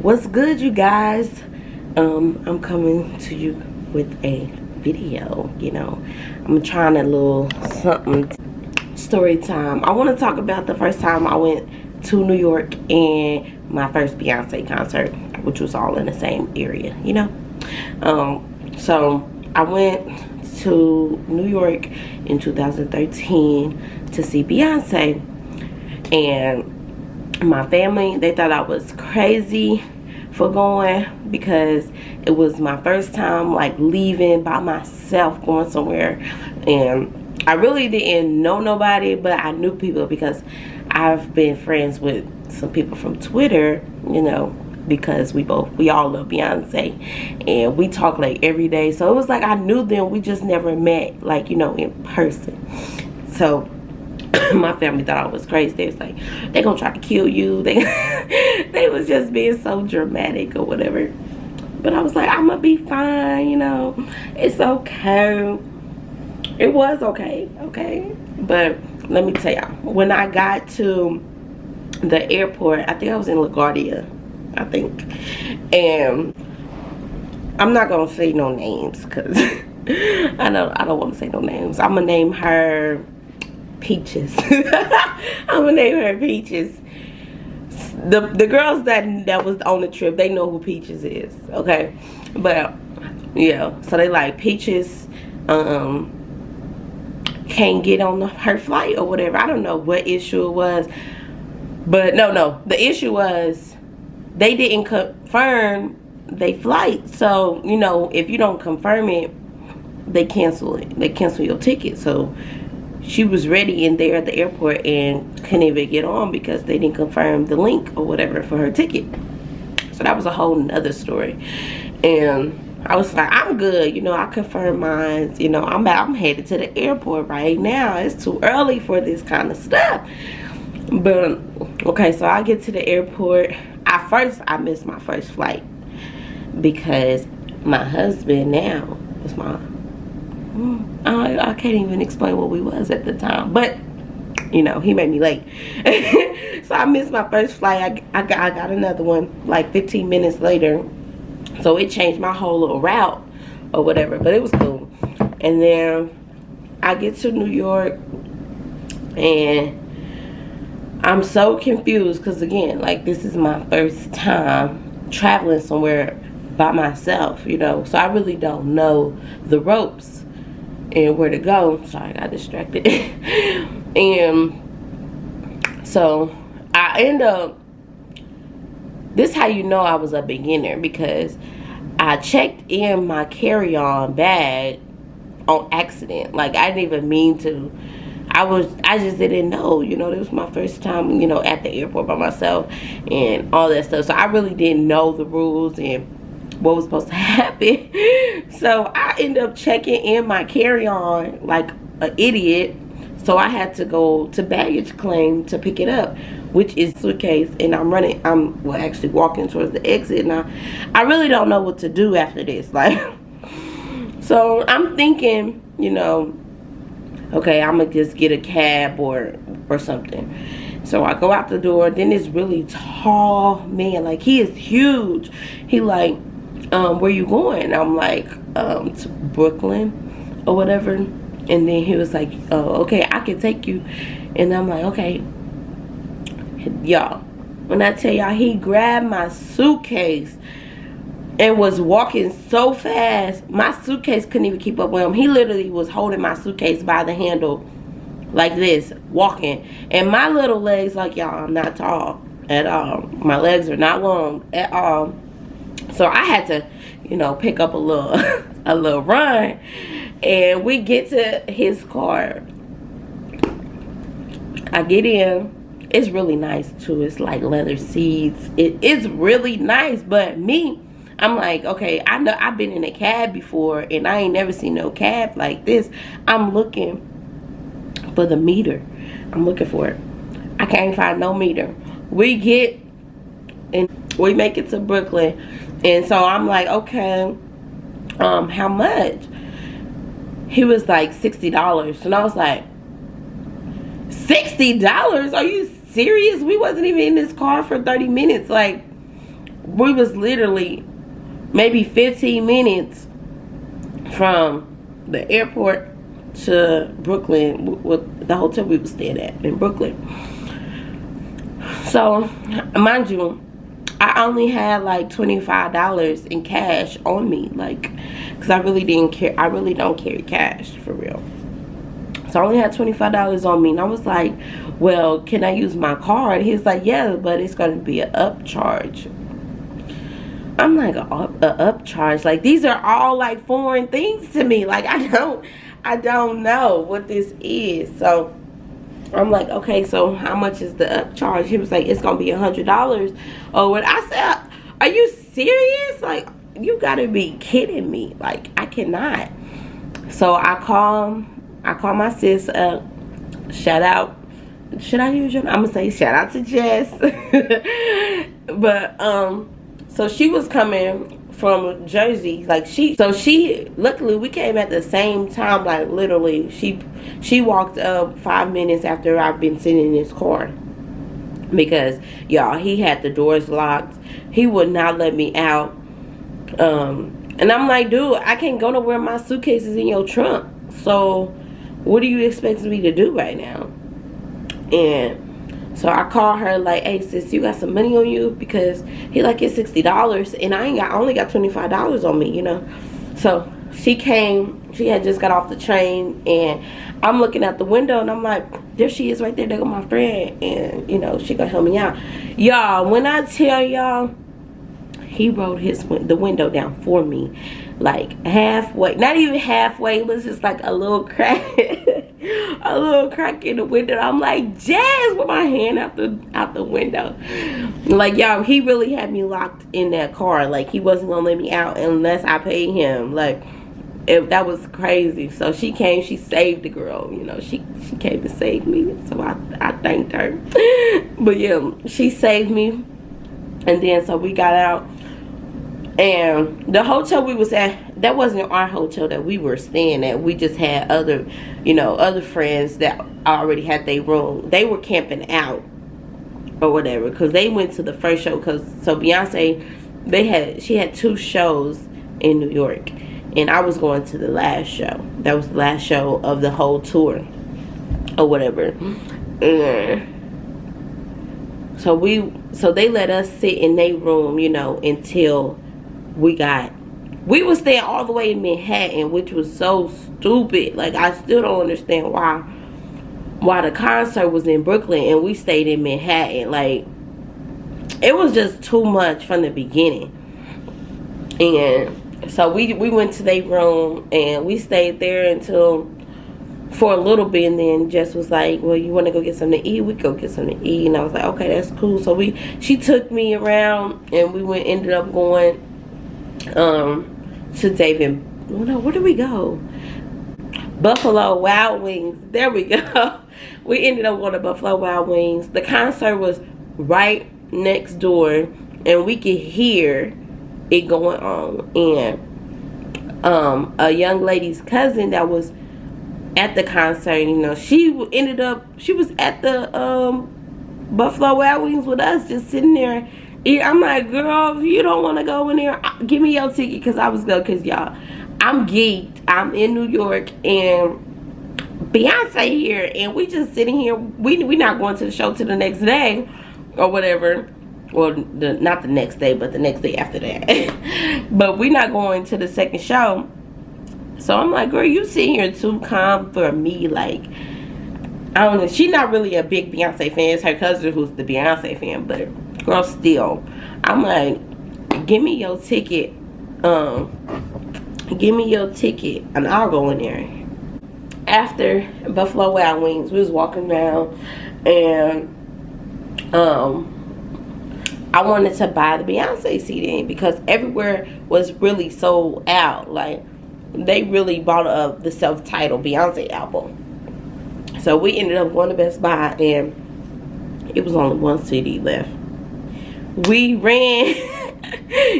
What's good, you guys? I'm coming to you with a video. I'm trying a little something. Story time. I want to talk about the first time I went to New York and my first Beyonce concert, which was all in the same area. So I went to New York in 2013 to see Beyonce, and my family, they thought I was crazy for going because it was my first time like leaving by myself, going somewhere, and I really didn't know nobody, but I knew people because I've been friends with some people from Twitter, because we all love Beyonce and we talk like every day. So it was like I knew them, we just never met like in person. So my family thought I was crazy. They was like, they gonna try to kill you. They was just being so dramatic or whatever. But I was like, I'm gonna be fine, it's okay. It was okay. But let me tell y'all, when I got to the airport, I think I was in LaGuardia, and I'm not gonna say no names because I don't want to say no names. I'm gonna name her Peaches. I'm gonna name her Peaches. The girls that was on the trip, they know who Peaches is, okay? But yeah, so they like, Peaches can't get on her flight or whatever. I don't know what issue it was, but no, the issue was they didn't confirm their flight. So if you don't confirm it, they cancel it. They cancel your ticket. So she was ready in there at the airport and couldn't even get on because they didn't confirm the link or whatever for her ticket. So that was a whole nother story. And I was like, I'm good, I confirmed mine. I'm headed to the airport right now. It's too early for this kind of stuff. But okay, so I get to the airport. At first, I missed my first flight because my husband now was I can't even explain what we was at the time, but he made me late. So I missed my first flight. I got another one like 15 minutes later, so it changed my whole little route or whatever, but it was cool. And then I get to New York and I'm so confused because, again, like, this is my first time traveling somewhere by myself, so I really don't know the ropes and where to go. Sorry, I got distracted. And so I end up, this is how you know I was a beginner, because I checked in my carry-on bag on accident. Like, I didn't even mean to. I just didn't know, it was my first time, at the airport by myself and all that stuff. So I really didn't know the rules and what was supposed to happen. So I ended up checking in my carry-on like an idiot. So I had to go to baggage claim to pick it up, which is suitcase, and I'm actually walking towards the exit, and I really don't know what to do after this. Like, so I'm thinking, okay, I'm gonna just get a cab or something. So I go out the door. Then this really tall man, like, he is huge. He like, where you going? I'm like, to Brooklyn or whatever. And then he was like, oh, okay, I can take you. And I'm like, okay. Y'all, when I tell y'all, he grabbed my suitcase and was walking so fast, my suitcase couldn't even keep up with him. He literally was holding my suitcase by the handle like this, walking. And my little legs, like, y'all, I'm not tall at all. My legs are not long at all. So I had to, pick up a little run. And we get to his car. I get in. It's really nice too. It's like leather seats. It's really nice. But me, I'm like, okay, I know I've been in a cab before and I ain't never seen no cab like this. I'm looking for the meter. I'm looking for it. I can't find no meter. We get and we make it to Brooklyn. And so I'm like, okay, how much? He was like $60. And I was like, $60? Are you serious? We wasn't even in this car for 30 minutes. Like, we was literally maybe 15 minutes from the airport to Brooklyn, with the hotel we was staying at in Brooklyn. So, mind you, I only had like $25 in cash on me, like, because I really didn't care. I really don't carry cash for real. So I only had $25 on me, and I was like, well, can I use my card? He's like, yeah, but it's going to be an upcharge. I'm like, a upcharge? Like, these are all like foreign things to me. Like, I don't know what this is. So I'm like, okay, so how much is the upcharge? He was like, it's going to be $100. Or what? I said, are you serious? Like, you got to be kidding me. Like, I cannot. So I call my sis up. Shout out. Should I use your name? I'm gonna say shout out to Jess. But so she was coming from Jersey. Like she luckily we came at the same time. Like literally she walked up 5 minutes after I've been sitting in his car, because y'all, he had the doors locked. He would not let me out. And I'm like, dude, I can't go nowhere. My suitcase is in your trunk. So what do you expect me to do right now? And so I called her like, hey sis, you got some money on you? Because he like, it's $60 and I only got $25 on me, you know. So she came, she had just got off the train, and I'm looking out the window and I'm like, there she is right there, there go my friend, and you know, she gonna help me out. Y'all, when I tell y'all, he rolled the window down for me, like halfway, not even halfway, it was just like a little crack. A little crack in the window. I'm like, Jazz, with my hand out the window. Like, y'all, he really had me locked in that car. Like, he wasn't gonna let me out unless I paid him. Like, that was crazy. So she came, she saved the girl, you know. She came to save me, so I thanked her. But yeah, she saved me. And then so we got out, and the hotel we was at, that wasn't our hotel that we were staying at. We just had other friends that already had their room. They were camping out or whatever, because they went to the first show. So Beyonce, she had 2 shows in New York, and I was going to the last show. That was the last show of the whole tour or whatever. So they let us sit in their room, you know, until we were staying all the way in Manhattan, which was so stupid. Like, I still don't understand why the concert was in Brooklyn and we stayed in Manhattan. Like, it was just too much from the beginning. And so we went to their room and we stayed there for a little bit, and then Jess was like, well, you want to go get something to eat? We go get something to eat. And I was like, okay, that's cool. So she took me around, and we ended up going to where did we go? Buffalo Wild Wings. There we go. We ended up going to Buffalo Wild Wings. The concert was right next door, and we could hear it going on. And a young lady's cousin that was at the concert, you know, she was at the Buffalo Wild Wings with us, just sitting there. I'm like, girl, if you don't want to go in there, give me your ticket, because I was going, because y'all, I'm geeked. I'm in New York, and Beyonce here, and we just sitting here. We not going to the show till the next day or whatever. Well, not the next day, but the next day after that. But we not going to the second show. So I'm like, girl, you sitting here too calm for me. Like, I don't know. She's not really a big Beyonce fan. It's her cousin who's the Beyonce fan. But girl, still, I'm like, give me your ticket. Give me your ticket, and I'll go in there. After Buffalo Wild Wings, we was walking around, and I wanted to buy the Beyonce CD because everywhere was really sold out. Like, they really bought up the self-titled Beyonce album. So we ended up going to Best Buy, and it was only one CD left. We ran.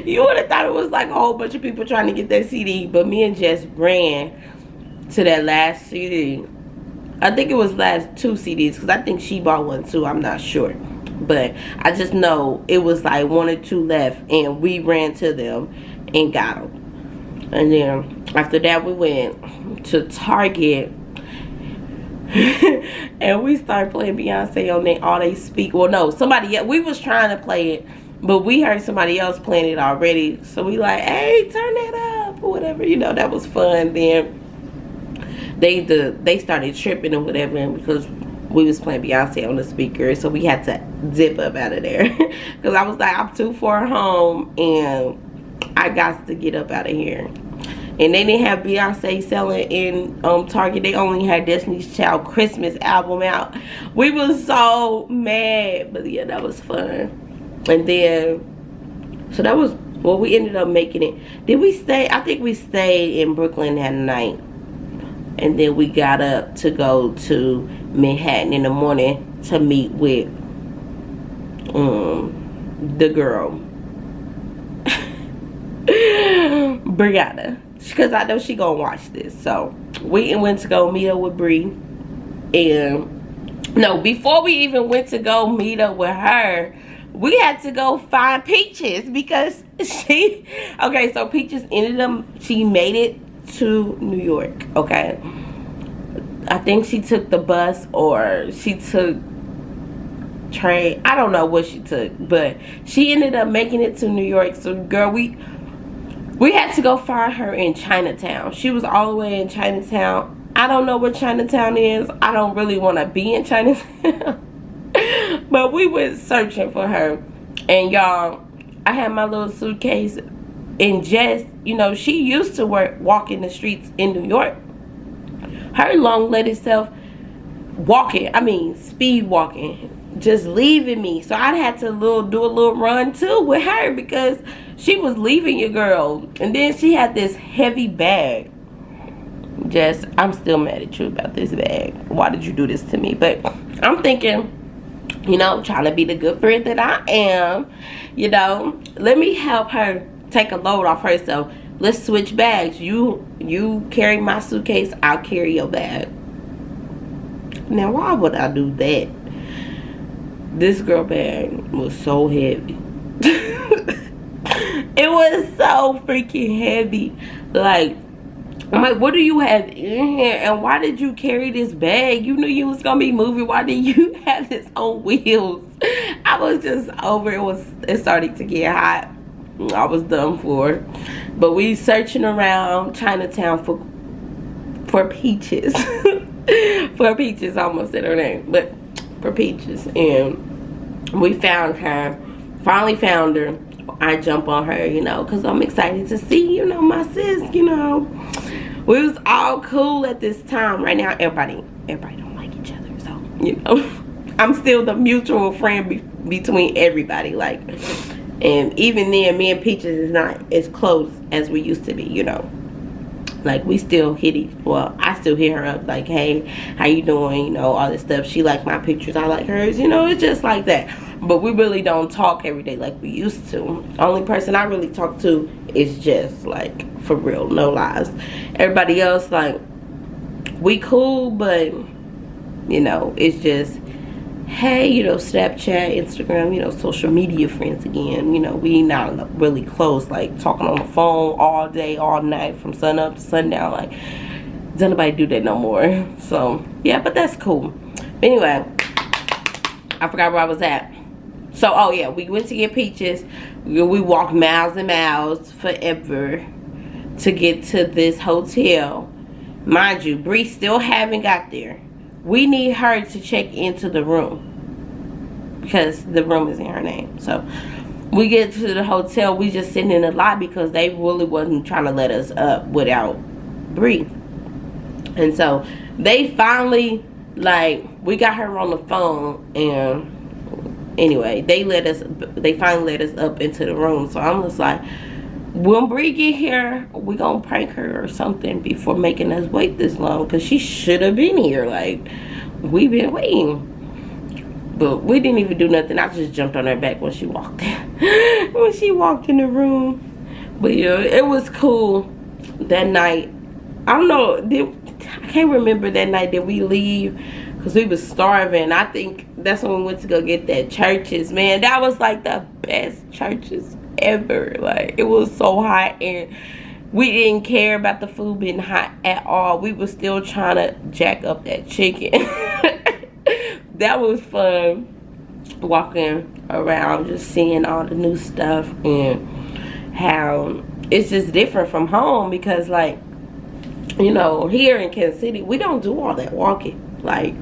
You would have thought it was like a whole bunch of people trying to get that CD, but me and Jess ran to that last CD. I think it was last 2 CDs, because I think she bought one too. I'm not sure. But I just know it was like 1 or 2 left, and we ran to them and got them. And then after that, we went to Target. And we started playing Beyonce on all they speak. Well, no, somebody else. We was trying to play it, but we heard somebody else playing it already. So we like, hey, turn that up or whatever. You know, that was fun. Then they started tripping or whatever because we was playing Beyonce on the speaker. So we had to zip up out of there because I was like, I'm too far home and I got to get up out of here. And they didn't have Beyonce selling in Target. They only had Destiny's Child Christmas album out. We was so mad. But yeah, that was fun. And then, so that was, well, we ended up making it. Did we stay? I think we stayed in Brooklyn that night. And then we got up to go to Manhattan in the morning to meet with the girl. Brianna. Because I know she gonna watch this. So we went to go meet up with Bree. And no, before we even went to go meet up with her, we had to go find Peaches because she, okay, so Peaches ended up, she made it to New York, okay? I think she took the bus or she took train. I don't know what she took, but she ended up making it to New York. So girl, we had to go find her in Chinatown. She was all the way in Chinatown. I don't know where Chinatown is. I don't really want to be in Chinatown. But we went searching for her. And y'all, I had my little suitcase. And Jess, you know, she used to walk in the streets in New York. Her long-legged self speed walking. Just leaving me. So I had to do a little run too with her because she was leaving your girl. And then she had this heavy bag. Jess, I'm still mad at you about this bag. Why did you do this to me? But I'm thinking, you know, trying to be the good friend that I am, you know, let me help her take a load off herself. Let's switch bags. You carry my suitcase, I'll carry your bag. Now, why would I do that? This girl bag was so heavy. It was so freaking heavy. Like, I'm like, what do you have in here? And why did you carry this bag? You knew you was gonna be moving. Why did you have this on wheels? I was just over it. It started to get hot. I was done for. But we searching around Chinatown for Peaches. For Peaches, I almost said her name, but for Peaches. And we found her. Finally found her. I jump on her, you know, because I'm excited to see, you know, my sis, you know. We was all cool at this time. Right now, everybody don't like each other. So, you know, I'm still the mutual friend between everybody. Like, and even then, me and Peaches is not as close as we used to be, you know. Like, we still I still hit her up like, hey, how you doing, you know, all this stuff. She like my pictures, I like hers, you know. It's just like that. But we really don't talk every day like we used to. Only person I really talk to is Jess, like, for real, no lies. Everybody else, like, we cool, but, you know, it's just, hey, you know, Snapchat, Instagram, you know, social media friends again. You know, we not really close, like, talking on the phone all day, all night, from sun up to sundown. Like, does anybody do that no more? So, yeah, but that's cool. Anyway, I forgot where I was at. So, oh yeah, we went to get Peaches. We walked miles and miles forever to get to this hotel. Mind you, Bree still haven't got there. We need her to check into the room because the room is in her name. So we get to the hotel. We just sitting in the lobby because they really wasn't trying to let us up without Bree. And so they finally, like, we got her on the phone, and anyway, they finally let us up into the room. So I'm just like, when Bree get here, we gonna prank her or something before making us wait this long, because she should have been here. Like, we've been waiting. But we didn't even do nothing. I just jumped on her back when she walked in. When she walked in the room. But yeah, it was cool that night. I don't know, I can't remember that night. Did we leave because we was starving. I think that's when we went to go get that Churches. Man, that was like the best Churches ever. Like, it was so hot, and we didn't care about the food being hot at all. We was still trying to jack up that chicken. That was fun, walking around just seeing all the new stuff, and how it's just different from home, because like, you know, here in Kansas City we don't do all that walking. Like,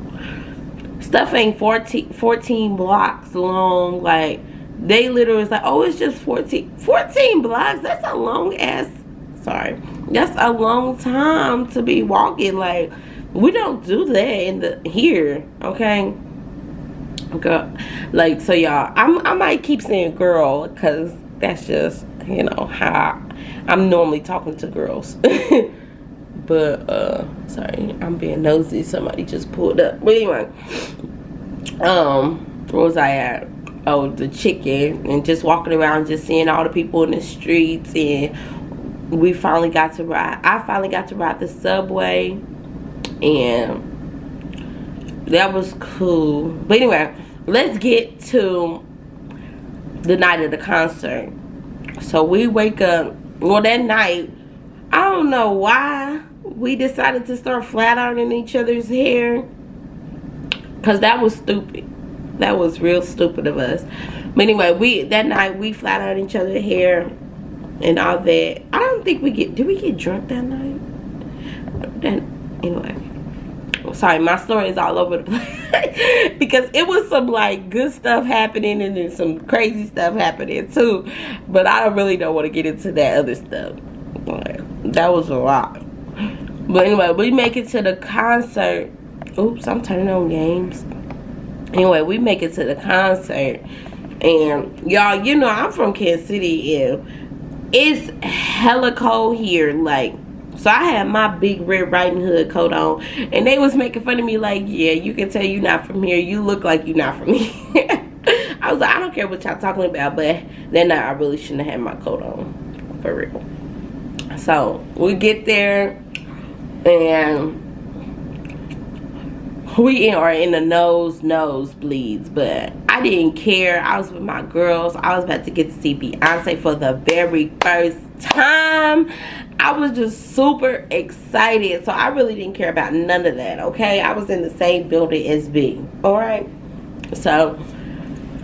stuff ain't 14 blocks long. Like, they literally was like, oh, it's just 14 blocks. That's a long ass, sorry, that's a long time to be walking. Like, we don't do that in the here, okay? Like, so y'all, I might keep saying girl, because that's just, you know, how I'm normally talking to girls. But sorry, I'm being nosy, somebody just pulled up. But anyway, where was I at? Oh, the chicken, and just walking around, just seeing all the people in the streets. And we finally got to ride, I finally got to ride the subway, and that was cool. But anyway, let's get to the night of the concert. So we wake up, well, that night, I don't know why we decided to start flat ironing each other's hair, because that was stupid. That was real stupid of us. But anyway, that night we flat ironed each other's hair and all that. I don't think did we get drunk that night? Anyway, sorry, my story is all over the place. Because it was some like good stuff happening, and then some crazy stuff happening too. But I really don't want to get into that other stuff. Like, that was a lot. But anyway, we make it to the concert. Oops, I'm turning on games. Anyway, we make it to the concert, and y'all, you know, I'm from Kansas City, and it's hella cold here. Like, so I had my big Red Riding Hood coat on, and they was making fun of me like, yeah, you can tell you're not from here. You look like you're not from here. I was like, I don't care what y'all talking about, but then I really shouldn't have had my coat on, for real. So we get there, and we are in the nosebleeds, but I didn't care. I was with my girls. I was about to get to see Beyonce for the very first time. I was just super excited, so I really didn't care about none of that, okay? I was in the same building as B, all right? So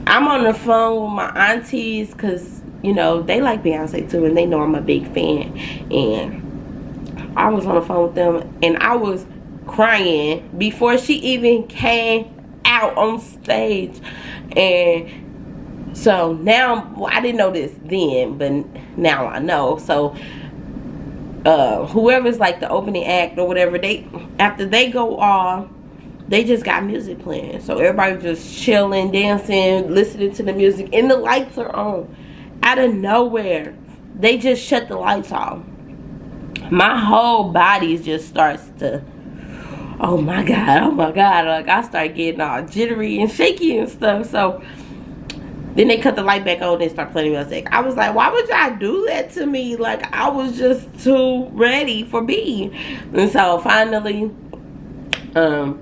I'm on the phone with my aunties, because, you know, they like Beyonce too, and they know I'm a big fan. And I was on the phone with them, and I was crying before she even came out on stage. And so now, well, I didn't know this then, but now I know. So whoever's like the opening act or whatever, after they go off, they just got music playing. So everybody just chilling, dancing, listening to the music, and the lights are on. Out of nowhere, they just shut the lights off. My whole body just starts to, oh my god, like I start getting all jittery and shaky and stuff. So then they cut the light back on and start playing music. I was like, why would y'all do that to me? Like, I was just too ready for B. And so finally, the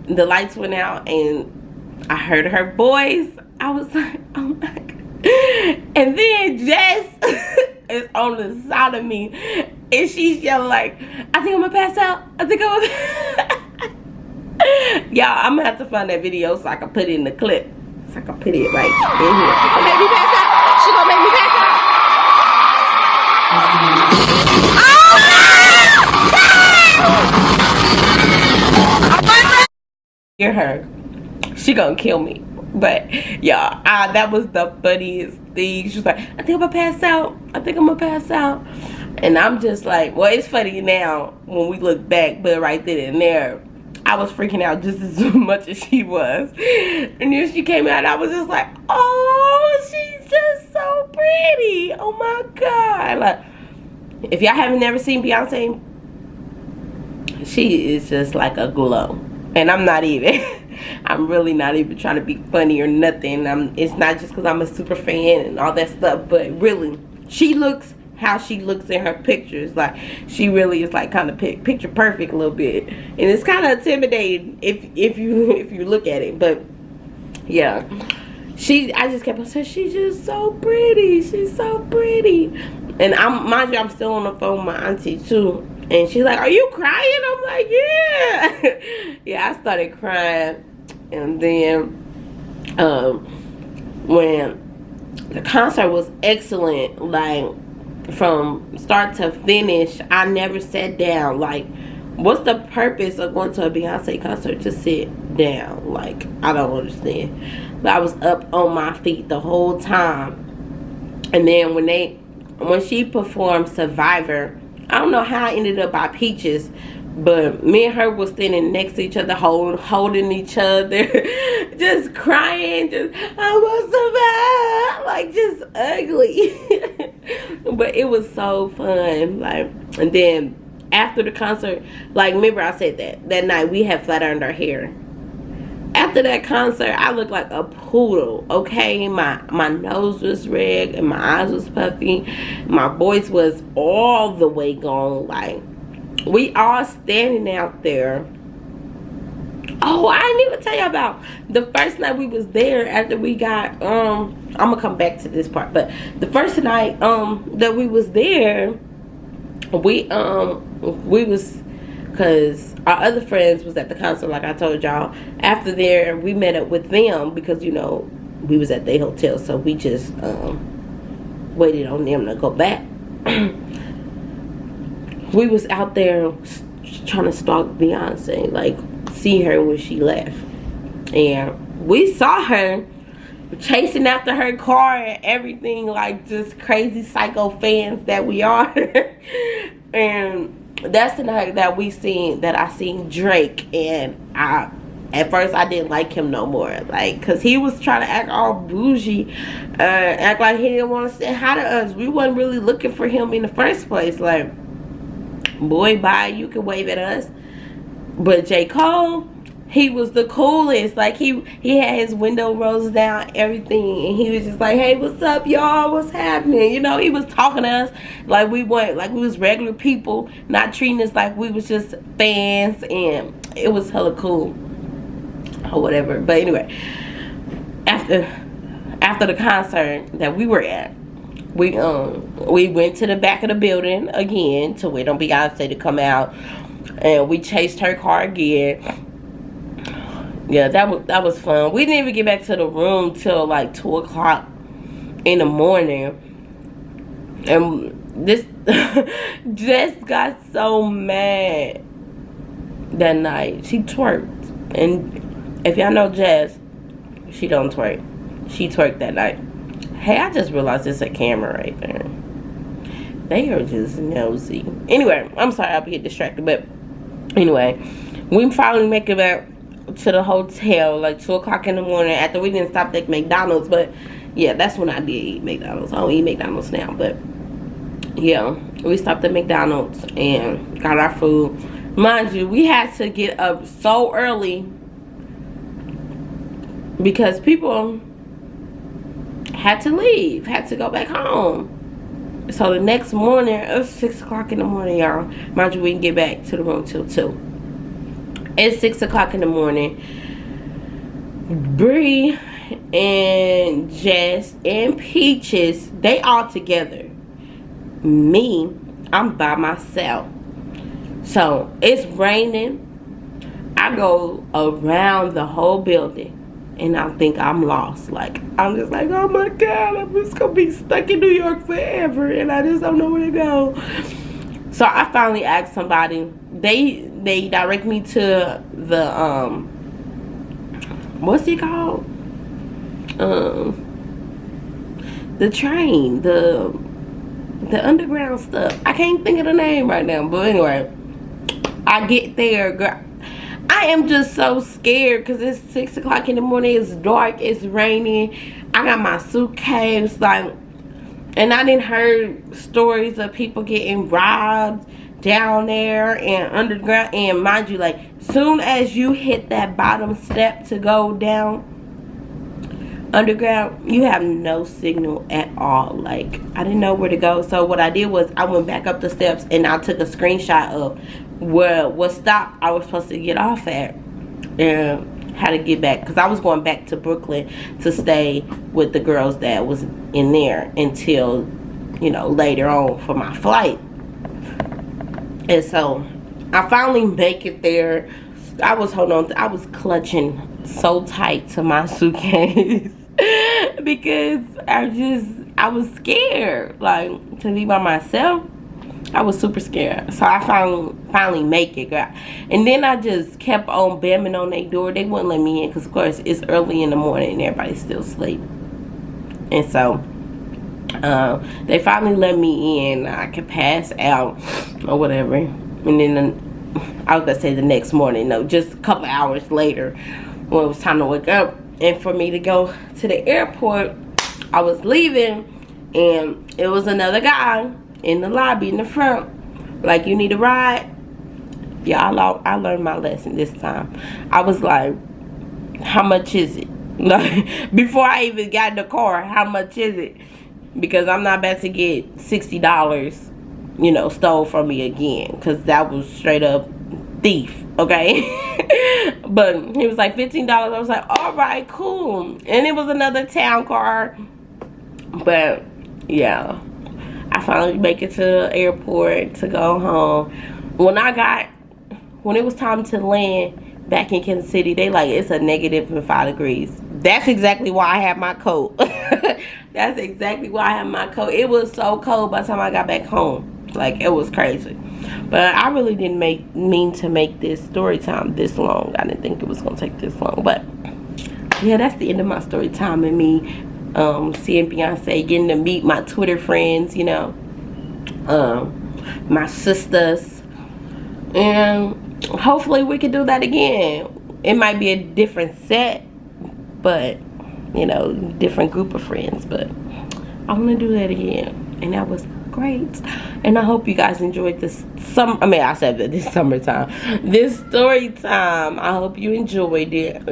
lights went out, and I heard her voice. I was like, oh my god. And then Jess is on the side of me, and she's yelling like, I think I'm gonna pass out. I think I'm gonna y'all, I'm gonna have to find that video so I can put it in the clip. So I can put it right in here. She gonna make me pass out. She gonna make me pass out. Oh, hear her. She gonna kill me. But y'all, that was the funniest thing. She was like, I think I'm gonna pass out. I think I'm gonna pass out. And I'm just like, well, it's funny now when we look back, but right then and there, I was freaking out just as much as she was. And then she came out, I was just like, oh, she's just so pretty. Oh my god. Like, if y'all haven't never seen Beyonce, she is just like a glow. And I'm not even I'm really not even trying to be funny or nothing. It's not just because I'm a super fan and all that stuff, but really, she looks how she looks in her pictures. Like, she really is like kind of picture perfect a little bit, and it's kind of intimidating if you look at it. But yeah, I just kept on saying, she's just so pretty, she's so pretty. And mind you, I'm still on the phone with my auntie too, and she's like, are you crying? I'm like, yeah. Yeah, I started crying. And then when the concert was excellent, like from start to finish, I never sat down. Like, what's the purpose of going to a Beyonce concert to sit down? Like, I don't understand. But I was up on my feet the whole time. And then when she performed Survivor, I don't know how I ended up by Peaches, but me and her was standing next to each other, holding each other, just crying, just, I want survive, like, just ugly. But it was so fun. Like, and then after the concert, like, remember I said that night we had flat ironed our hair. After that concert, I looked like a poodle, okay? My nose was red and my eyes was puffy. My voice was all the way gone. Like, we all standing out there. Oh, I didn't even tell you about the first night we was there after we got, I'm gonna come back to this part, but the first night that we was there, we was, because our other friends was at the concert, like I told y'all. After there, we met up with them because, you know, we was at their hotel, so we just waited on them to go back. We was out there trying to stalk Beyonce, like, see her when she left. And we saw her chasing after her car and everything, like, just crazy psycho fans that we are. And that's the night that I seen Drake, and at first I didn't like him no more, like, because he was trying to act all bougie, act like he didn't want to say hi to us. We wasn't really looking for him in the first place. Like, boy, bye, you can wave at us. But J. Cole, he was the coolest. Like, he had his window rolls down, everything, and he was just like, hey, what's up, y'all, what's happening? You know, he was talking to us like we was regular people, not treating us like we was just fans, and it was hella cool or whatever. But anyway, after the concert that we were at, we went to the back of the building again to wait on Beyonce to come out, and we chased her car again. Yeah, that was fun. We didn't even get back to the room till like 2 o'clock in the morning. And this Jess got so mad that night. She twerked. And if y'all know Jess, she don't twerk. She twerked that night. Hey, I just realized there's a camera right there. They are just nosy. Anyway, I'm sorry, I'll get distracted. But anyway, we finally make it back to the hotel like 2 o'clock in the morning after we didn't stop at McDonald's. But yeah, that's when I did eat McDonald's. I don't eat McDonald's now, but yeah, we stopped at McDonald's and got our food. Mind you, we had to get up so early because people had to leave, had to go back home. So the next morning, it was 6 o'clock in the morning, y'all. Mind you, we didn't get back to the room till 2. It's 6 o'clock in the morning. Bree and Jess and Peaches, they all together. Me, I'm by myself. So it's raining. I go around the whole building and I think I'm lost. Like, I'm just like, oh my God, I'm just gonna be stuck in New York forever and I just don't know where to go. So I finally asked somebody. They direct me to the what's it called? The train, the underground stuff. I can't think of the name right now, but anyway, I get there, girl. I am just so scared because it's 6 o'clock in the morning. It's dark. It's raining. I got my suitcase, like, and I didn't heard stories of people getting robbed down there and underground. And mind you, like, soon as you hit that bottom step to go down, underground, you have no signal at all. Like, I didn't know where to go. So what I did was I went back up the steps and I took a screenshot of what stop I was supposed to get off at and how to get back, because I was going back to Brooklyn to stay with the girls that was in there until, you know, later on for my flight. And so I finally make it there. I was holding on, I was clutching so tight to my suitcase because I was scared, like, to be by myself. I was super scared. So I finally make it, girl. And then I just kept on bamming on their door. They wouldn't let me in because, of course, it's early in the morning and everybody's still asleep. And so they finally let me in. I could pass out or whatever. And then I was going to say the next morning. No, just a couple hours later when it was time to wake up. And for me to go to the airport, I was leaving. And it was another guy in the lobby in the front, like, you need a ride? Yeah, I learned my lesson this time. I was like, how much is it? Like, before I even got in the car, how much is it? Because I'm not about to get $60, you know, stole from me again, because that was straight up thief, okay? But he was like $15. I was like, all right, cool. And it was another town car. But yeah, I finally make it to the airport to go home. When it was time to land back in Kansas City, they like, it's a -5 degrees. That's exactly why I have my coat. That's exactly why I have my coat. It was so cold by the time I got back home. Like, it was crazy. But I really didn't mean to make this story time this long. I didn't think it was going to take this long. But yeah, that's the end of my story time and me seeing Beyonce, getting to meet my Twitter friends, you know, my sisters, and hopefully we can do that again. It might be a different set, but, you know, different group of friends, but I want to do that again, and that was great. And I hope you guys enjoyed this I said that this summertime, this story time. I hope you enjoyed it.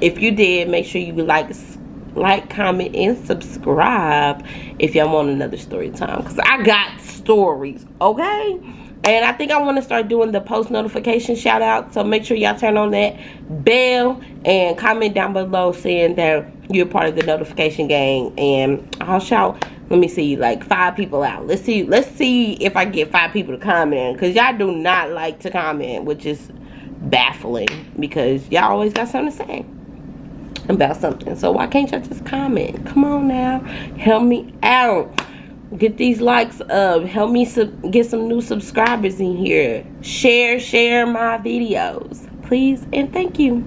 If you did, make sure you like, comment, and subscribe if y'all want another story time, because I got stories, okay? And I think I want to start doing the post notification shout out, so make sure y'all turn on that bell and comment down below saying that you're part of the notification gang, and I'll shout, let me see, like 5 people out. Let's see if I get 5 people to comment, because y'all do not like to comment, which is baffling, because y'all always got something to say about something. So why can't y'all just comment? Come on now, help me out, get these likes up, help me get some new subscribers in here. Share my videos, please, and thank you.